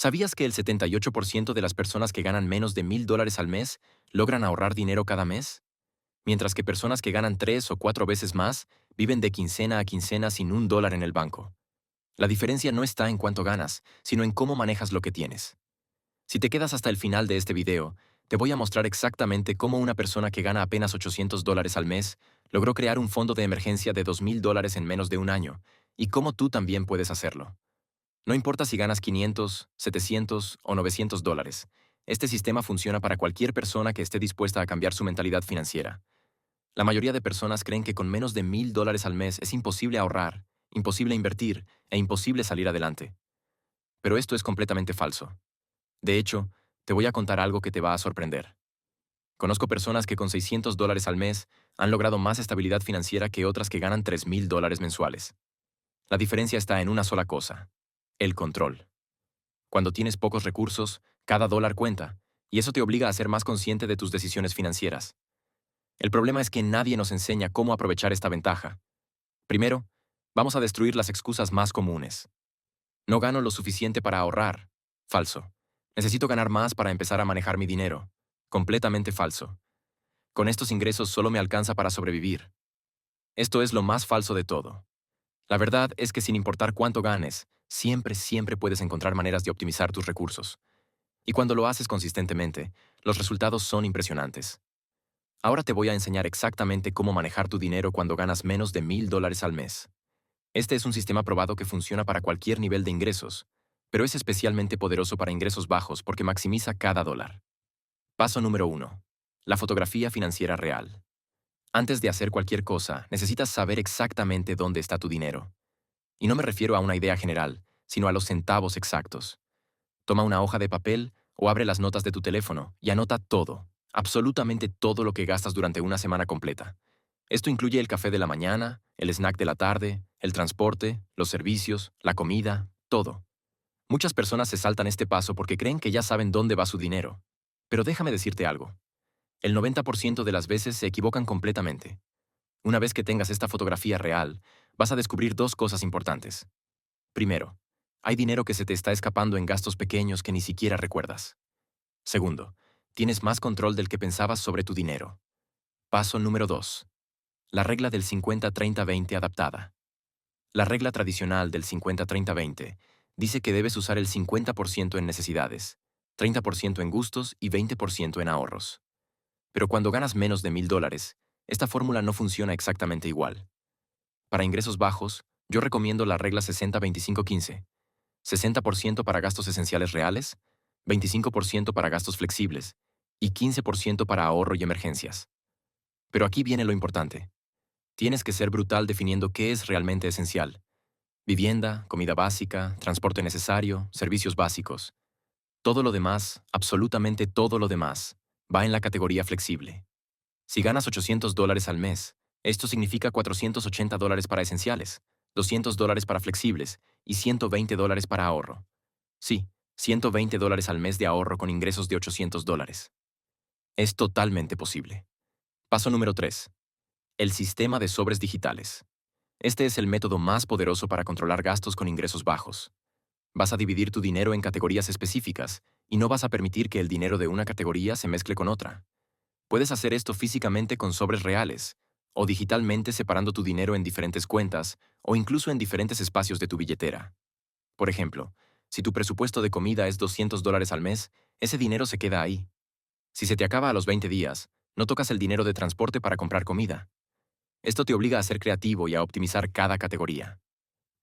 ¿Sabías que el 78% de las personas que ganan menos de $1,000 al mes logran ahorrar dinero cada mes? Mientras que personas que ganan 3 o 4 veces más viven de quincena a quincena sin $1 en el banco. La diferencia no está en cuánto ganas, sino en cómo manejas lo que tienes. Si te quedas hasta el final de este video, te voy a mostrar exactamente cómo una persona que gana apenas $800 al mes logró crear un fondo de emergencia de $2,000 en menos de un año, y cómo tú también puedes hacerlo. No importa si ganas 500, 700 o $900. Este sistema funciona para cualquier persona que esté dispuesta a cambiar su mentalidad financiera. La mayoría de personas creen que con menos de $1,000 al mes es imposible ahorrar, imposible invertir e imposible salir adelante. Pero esto es completamente falso. De hecho, te voy a contar algo que te va a sorprender. Conozco personas que con $600 al mes han logrado más estabilidad financiera que otras que ganan $3,000 mensuales. La diferencia está en una sola cosa: el control. Cuando tienes pocos recursos, cada dólar cuenta, y eso te obliga a ser más consciente de tus decisiones financieras. El problema es que nadie nos enseña cómo aprovechar esta ventaja. Primero, vamos a destruir las excusas más comunes. No gano lo suficiente para ahorrar. Falso. Necesito ganar más para empezar a manejar mi dinero. Completamente falso. Con estos ingresos solo me alcanza para sobrevivir. Esto es lo más falso de todo. La verdad es que sin importar cuánto ganes, siempre puedes encontrar maneras de optimizar tus recursos. Y cuando lo haces consistentemente, los resultados son impresionantes. Ahora te voy a enseñar exactamente cómo manejar tu dinero cuando ganas menos de $1,000 al mes. Este es un sistema probado que funciona para cualquier nivel de ingresos, pero es especialmente poderoso para ingresos bajos porque maximiza cada dólar. Paso número 1. La fotografía financiera real. Antes de hacer cualquier cosa, necesitas saber exactamente dónde está tu dinero. Y no me refiero a una idea general, sino a los centavos exactos. Toma una hoja de papel o abre las notas de tu teléfono y anota todo, absolutamente todo lo que gastas durante una semana completa. Esto incluye el café de la mañana, el snack de la tarde, el transporte, los servicios, la comida, todo. Muchas personas se saltan este paso porque creen que ya saben dónde va su dinero. Pero déjame decirte algo. El 90% de las veces se equivocan completamente. Una vez que tengas esta fotografía real, vas a descubrir dos cosas importantes. Primero, hay dinero que se te está escapando en gastos pequeños que ni siquiera recuerdas. Segundo, tienes más control del que pensabas sobre tu dinero. Paso número 2. La regla del 50-30-20 adaptada. La regla tradicional del 50-30-20 dice que debes usar el 50% en necesidades, 30% en gustos y 20% en ahorros. Pero cuando ganas menos de $1,000, esta fórmula no funciona exactamente igual. Para ingresos bajos, yo recomiendo la regla 60-25-15. 60% para gastos esenciales reales, 25% para gastos flexibles y 15% para ahorro y emergencias. Pero aquí viene lo importante. Tienes que ser brutal definiendo qué es realmente esencial. Vivienda, comida básica, transporte necesario, servicios básicos. Todo lo demás, absolutamente todo lo demás, va en la categoría flexible. Si ganas $800 al mes, esto significa $480 para esenciales, $200 para flexibles y $120 para ahorro. Sí, $120 al mes de ahorro con ingresos de $800. Es totalmente posible. Paso número 3. El sistema de sobres digitales. Este es el método más poderoso para controlar gastos con ingresos bajos. Vas a dividir tu dinero en categorías específicas y no vas a permitir que el dinero de una categoría se mezcle con otra. Puedes hacer esto físicamente con sobres reales, o digitalmente separando tu dinero en diferentes cuentas o incluso en diferentes espacios de tu billetera. Por ejemplo, si tu presupuesto de comida es $200 al mes, ese dinero se queda ahí. Si se te acaba a los 20 días, no tocas el dinero de transporte para comprar comida. Esto te obliga a ser creativo y a optimizar cada categoría.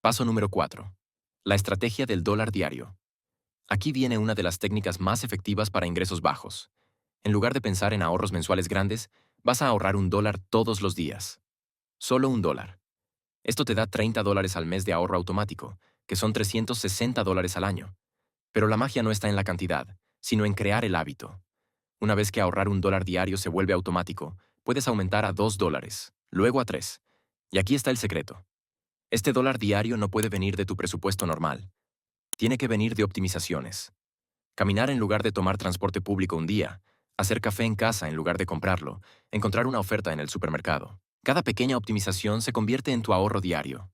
Paso número 4. La estrategia del dólar diario. Aquí viene una de las técnicas más efectivas para ingresos bajos. En lugar de pensar en ahorros mensuales grandes, vas a ahorrar $1 todos los días. Solo $1. Esto te da $30 al mes de ahorro automático, que son $360 al año. Pero la magia no está en la cantidad, sino en crear el hábito. Una vez que ahorrar $1 diario se vuelve automático, puedes aumentar a $2, luego a 3. Y aquí está el secreto. Este dólar diario no puede venir de tu presupuesto normal. Tiene que venir de optimizaciones. Caminar en lugar de tomar transporte público un día, hacer café en casa en lugar de comprarlo, encontrar una oferta en el supermercado. Cada pequeña optimización se convierte en tu ahorro diario.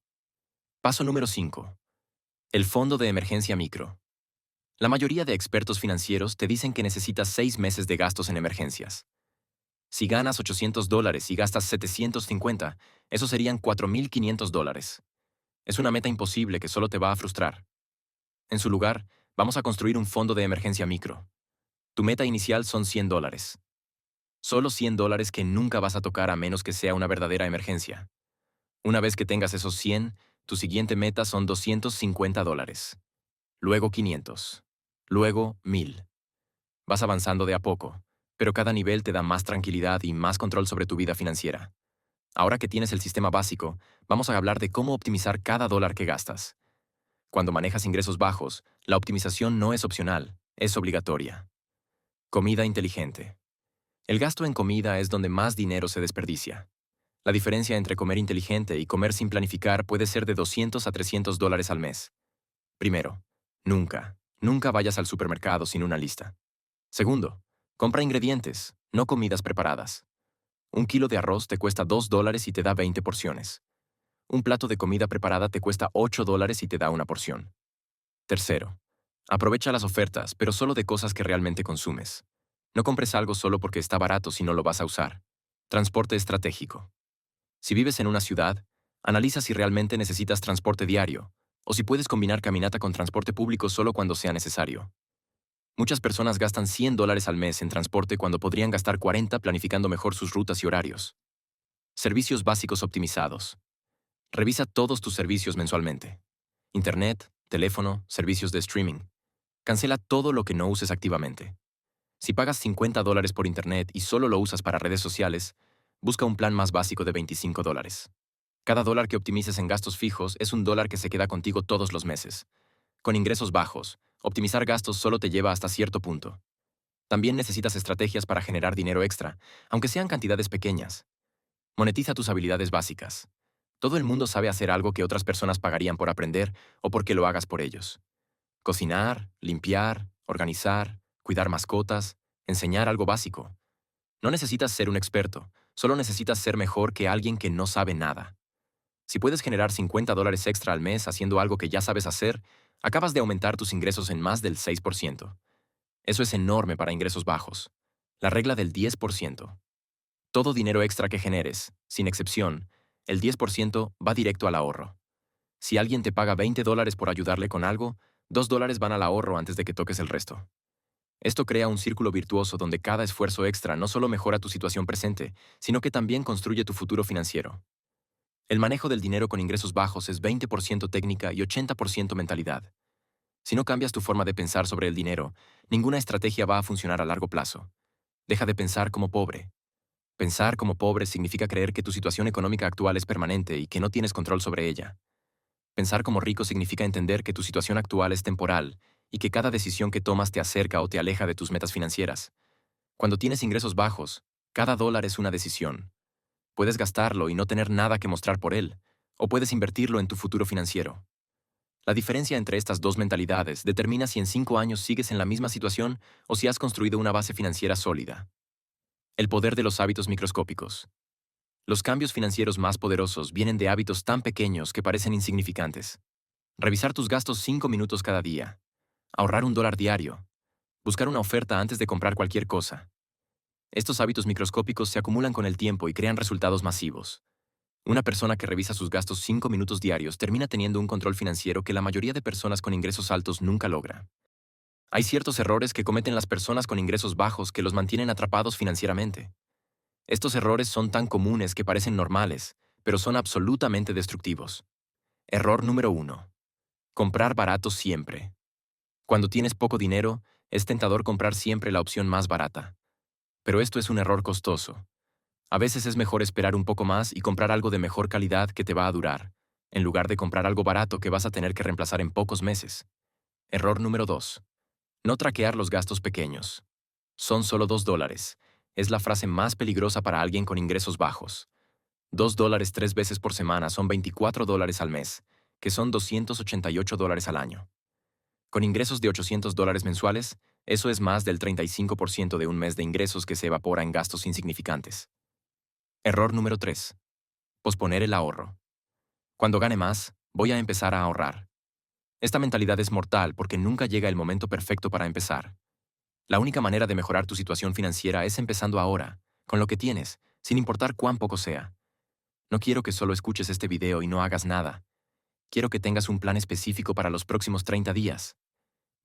Paso número 5. El fondo de emergencia micro. La mayoría de expertos financieros te dicen que necesitas 6 meses de gastos en emergencias. Si ganas $800 y gastas 750, eso serían $4,500. Es una meta imposible que solo te va a frustrar. En su lugar, vamos a construir un fondo de emergencia micro. Tu meta inicial son $100. Solo $100 que nunca vas a tocar a menos que sea una verdadera emergencia. Una vez que tengas esos 100, tu siguiente meta son $250. Luego 500. Luego 1000. Vas avanzando de a poco, pero cada nivel te da más tranquilidad y más control sobre tu vida financiera. Ahora que tienes el sistema básico, vamos a hablar de cómo optimizar cada dólar que gastas. Cuando manejas ingresos bajos, la optimización no es opcional, es obligatoria. Comida inteligente. El gasto en comida es donde más dinero se desperdicia. La diferencia entre comer inteligente y comer sin planificar puede ser de $200 a $300 al mes. Primero, nunca vayas al supermercado sin una lista. Segundo, compra ingredientes, no comidas preparadas. Un kilo de arroz te cuesta $2 y te da 20 porciones. Un plato de comida preparada te cuesta $8 y te da una porción. Tercero, aprovecha las ofertas, pero solo de cosas que realmente consumes. No compres algo solo porque está barato si no lo vas a usar. Transporte estratégico. Si vives en una ciudad, analiza si realmente necesitas transporte diario, o si puedes combinar caminata con transporte público solo cuando sea necesario. Muchas personas gastan $100 al mes en transporte cuando podrían gastar 40 planificando mejor sus rutas y horarios. Servicios básicos optimizados. Revisa todos tus servicios mensualmente. Internet, teléfono, servicios de streaming. Cancela todo lo que no uses activamente. Si pagas $50 por Internet y solo lo usas para redes sociales, busca un plan más básico de $25. Cada dólar que optimices en gastos fijos es un dólar que se queda contigo todos los meses. Con ingresos bajos, optimizar gastos solo te lleva hasta cierto punto. También necesitas estrategias para generar dinero extra, aunque sean cantidades pequeñas. Monetiza tus habilidades básicas. Todo el mundo sabe hacer algo que otras personas pagarían por aprender o porque lo hagas por ellos. Cocinar, limpiar, organizar, cuidar mascotas, enseñar algo básico. No necesitas ser un experto, solo necesitas ser mejor que alguien que no sabe nada. Si puedes generar $50 extra al mes haciendo algo que ya sabes hacer, acabas de aumentar tus ingresos en más del 6%. Eso es enorme para ingresos bajos. La regla del 10%. Todo dinero extra que generes, sin excepción, el 10% va directo al ahorro. Si alguien te paga $20 por ayudarle con algo, $2 van al ahorro antes de que toques el resto. Esto crea un círculo virtuoso donde cada esfuerzo extra no solo mejora tu situación presente, sino que también construye tu futuro financiero. El manejo del dinero con ingresos bajos es 20% técnica y 80% mentalidad. Si no cambias tu forma de pensar sobre el dinero, ninguna estrategia va a funcionar a largo plazo. Deja de pensar como pobre. Pensar como pobre significa creer que tu situación económica actual es permanente y que no tienes control sobre ella. Pensar como rico significa entender que tu situación actual es temporal y que cada decisión que tomas te acerca o te aleja de tus metas financieras. Cuando tienes ingresos bajos, cada dólar es una decisión. Puedes gastarlo y no tener nada que mostrar por él, o puedes invertirlo en tu futuro financiero. La diferencia entre estas dos mentalidades determina si en 5 años sigues en la misma situación o si has construido una base financiera sólida. El poder de los hábitos microscópicos. Los cambios financieros más poderosos vienen de hábitos tan pequeños que parecen insignificantes. Revisar tus gastos 5 minutos cada día. Ahorrar $1 diario. Buscar una oferta antes de comprar cualquier cosa. Estos hábitos microscópicos se acumulan con el tiempo y crean resultados masivos. Una persona que revisa sus gastos 5 minutos diarios termina teniendo un control financiero que la mayoría de personas con ingresos altos nunca logra. Hay ciertos errores que cometen las personas con ingresos bajos que los mantienen atrapados financieramente. Estos errores son tan comunes que parecen normales, pero son absolutamente destructivos. Error número 1. Comprar barato siempre. Cuando tienes poco dinero, es tentador comprar siempre la opción más barata. Pero esto es un error costoso. A veces es mejor esperar un poco más y comprar algo de mejor calidad que te va a durar, en lugar de comprar algo barato que vas a tener que reemplazar en pocos meses. Error número 2. No traquear los gastos pequeños. Son solo $2. Es la frase más peligrosa para alguien con ingresos bajos. $2 3 veces por semana son $24 al mes, que son $288 al año. Con ingresos de $800 mensuales, eso es más del 35% de un mes de ingresos que se evapora en gastos insignificantes. Error número 3. Posponer el ahorro. Cuando gane más, voy a empezar a ahorrar. Esta mentalidad es mortal porque nunca llega el momento perfecto para empezar. La única manera de mejorar tu situación financiera es empezando ahora, con lo que tienes, sin importar cuán poco sea. No quiero que solo escuches este video y no hagas nada. Quiero que tengas un plan específico para los próximos 30 días.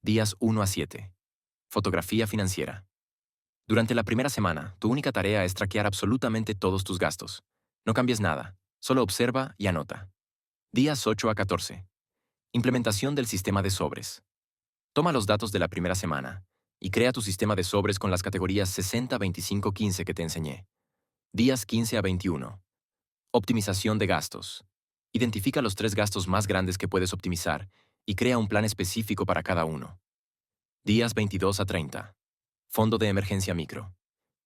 Días 1 a 7. Fotografía financiera. Durante la primera semana, tu única tarea es traquear absolutamente todos tus gastos. No cambies nada, solo observa y anota. Días 8 a 14. Implementación del sistema de sobres. Toma los datos de la primera semana y crea tu sistema de sobres con las categorías 60, 25, 15 que te enseñé. Días 15 a 21. Optimización de gastos. Identifica los 3 gastos más grandes que puedes optimizar y crea un plan específico para cada uno. Días 22 a 30. Fondo de emergencia micro.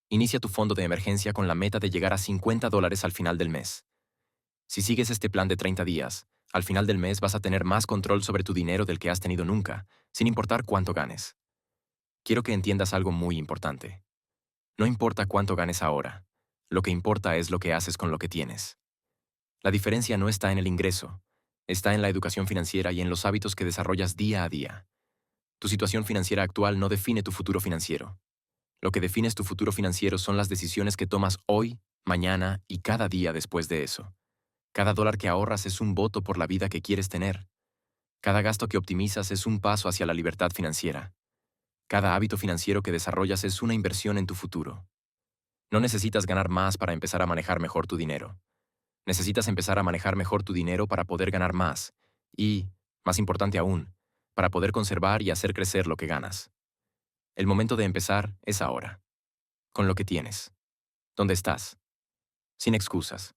Inicia tu fondo de emergencia con la meta de llegar a $50 al final del mes. Si sigues este plan de 30 días, al final del mes vas a tener más control sobre tu dinero del que has tenido nunca, sin importar cuánto ganes. Quiero que entiendas algo muy importante. No importa cuánto ganes ahora, lo que importa es lo que haces con lo que tienes. La diferencia no está en el ingreso, está en la educación financiera y en los hábitos que desarrollas día a día. Tu situación financiera actual no define tu futuro financiero. Lo que define tu futuro financiero son las decisiones que tomas hoy, mañana y cada día después de eso. Cada dólar que ahorras es un voto por la vida que quieres tener. Cada gasto que optimizas es un paso hacia la libertad financiera. Cada hábito financiero que desarrollas es una inversión en tu futuro. No necesitas ganar más para empezar a manejar mejor tu dinero. Necesitas empezar a manejar mejor tu dinero para poder ganar más y, más importante aún, para poder conservar y hacer crecer lo que ganas. El momento de empezar es ahora, con lo que tienes. ¿Dónde estás? Sin excusas.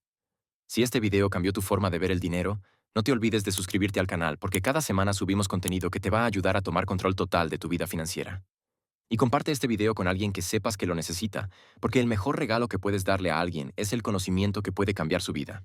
Si este video cambió tu forma de ver el dinero, no te olvides de suscribirte al canal porque cada semana subimos contenido que te va a ayudar a tomar control total de tu vida financiera. Y comparte este video con alguien que sepas que lo necesita, porque el mejor regalo que puedes darle a alguien es el conocimiento que puede cambiar su vida.